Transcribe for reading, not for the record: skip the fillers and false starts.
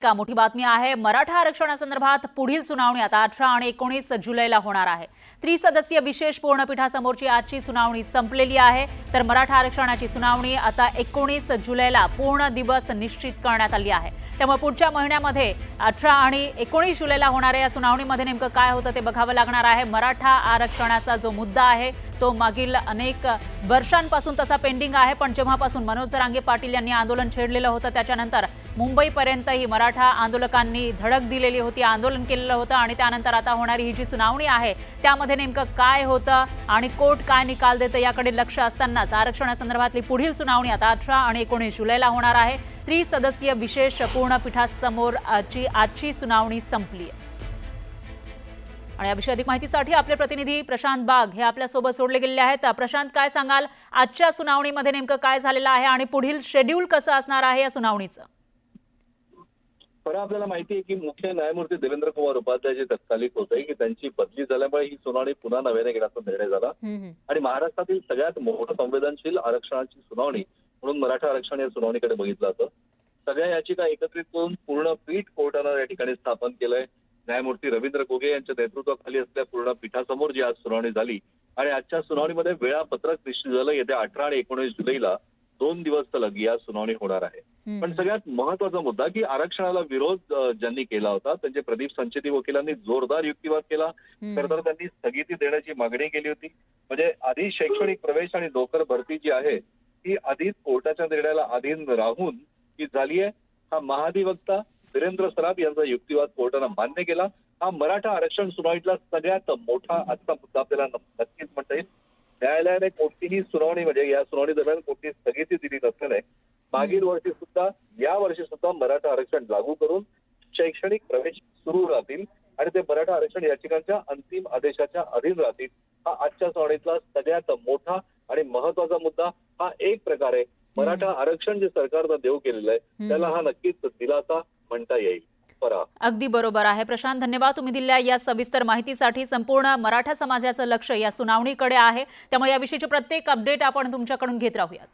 का मोठी बातमी आहे। मराठा आरक्षणासंदर्भात पुढील सुनावणी आता 18 आणि 19 जुलैला होणार आहे। त्रिसदस्यीय विशेष पूर्णपीठासमोरची आजची सुनावणी संपलेली आहे। तर मराठा आरक्षणाची सुनावणी आता 19 जुलैला पूर्ण दिवस निश्चित करण्यात आली आहे। त्यामुळे पुढच्या महिन्यामध्ये 18 आणि 19 जुलैला होणाऱ्या या सुनावणीमध्ये नेमकं काय होतं ते बघावं लागणार आहे। मराठा आरक्षणाचा जो मुद्दा आहे तो मागील अनेक वर्षांपासून तसा पेंडिंग आहे, पण जेव्हापासून मनोज जरांगे पाटील यांनी आंदोलन छेडलेलं होतं त्याच्यानंतर मुंबईपर्यंतही मराठा आंदोलकांनी धडक दिलेली होती, आंदोलन केलेलं होतं आणि त्यानंतर आता होणारी ही जी सुनावणी आहे त्यामध्ये नेमकं काय होतं आणि कोर्ट काय निकाल देतं याकडे लक्ष असतानाच आरक्षणासंदर्भातली पुढील सुनावणी आता 18 आणि 19 जुलैला होणार आहे। त्रिसदस्यीय विशेष पूर्णपीठासमोर आजची सुनावणी संपली आहे। आणि याविषयी अधिक माहितीसाठी आपले प्रतिनिधी प्रशांत बाग हे आपल्यासोबत जोडले गेलेले आहेत। प्रशांत, काय सांगाल आजच्या सुनावणीमध्ये नेमकं काय झालेलं आहे आणि पुढील शेड्यूल कसं असणार आहे या सुनावणीचं? आपल्याला माहिती आहे की मुख्य न्यायमूर्ती देवेंद्र कुमार उपाध्याय जे तत्कालिक होते की त्यांची बदली झाल्यामुळे ही सुनावणी पुन्हा नव्याने घेण्याचा निर्णय झाला आणि महाराष्ट्रातील सगळ्यात मोठं संवेदनशील आरक्षणाची सुनावणी म्हणून मराठा आरक्षण या सुनावणीकडे बघितलं जातं। सगळ्या याचिका एकत्रित करून पूर्ण पीठ कोर्टानं या ठिकाणी स्थापन केलंय। न्यायमूर्ती रवींद्र घोगे यांच्या नेतृत्वाखाली असलेल्या पूर्ण पीठासमोर जी आज सुनावणी झाली आणि आजच्या सुनावणीमध्ये वेळापत्रक निश्चित झालं। येत्या 18 आणि 19 जुलैला 2 दिवस सलग या सुनावणी होणार आहे। पण सगळ्यात महत्वाचा मुद्दा की आरक्षणाला विरोध ज्यांनी केला होता त्यांचे प्रदीप संचेती वकिलांनी जोरदार युक्तिवाद केला। तर त्यांनी स्थगिती देण्याची मागणी केली होती। म्हणजे आधी शैक्षणिक प्रवेश आणि नोकर भरती जी आहे ती आधीच कोर्टाच्या निर्णयाला अधीन राहून ती झाली आहे। हा महाधिवक्ता वीरेंद्र सराफ यांचा युक्तिवाद कोर्टानं मान्य केला। हा मराठा आरक्षण सुनावणीतला सगळ्यात मोठा आजचा मुद्दा आपल्याला नक्कीच म्हणता येईल। न्यायालयाने कोणतीही सुनावणी म्हणजे या सुनावणी दरम्यान कोणतीही स्थगिती दिली नसल्याने मागील वर्षी सुद्धा या वर्षी सुद्धा मराठा आरक्षण लागू करून शैक्षणिक प्रवेश सुरू राहतील आणि ते मराठा आरक्षण याचिकांच्या अंतिम आदेशाच्या अधीन राहतील। हा आजच्या सुनावणीतला सगळ्यात मोठा आणि महत्वाचा मुद्दा। हा एक प्रकारे मराठा आरक्षण जे सरकारनं देऊ केलेलं आहे त्याला हा नक्कीच दिलासा म्हणता येईल। अगदी बरोबर आहे प्रशांत, धन्यवाद तुम्ही दिलेल्या या सविस्तर माहितीसाठी। संपूर्ण मराठा समाजाचं लक्ष या सुनावणीकडे आहे, त्यामुळे याविषयीचे प्रत्येक अपडेट आपण तुमच्याकडून घेत राहूयात।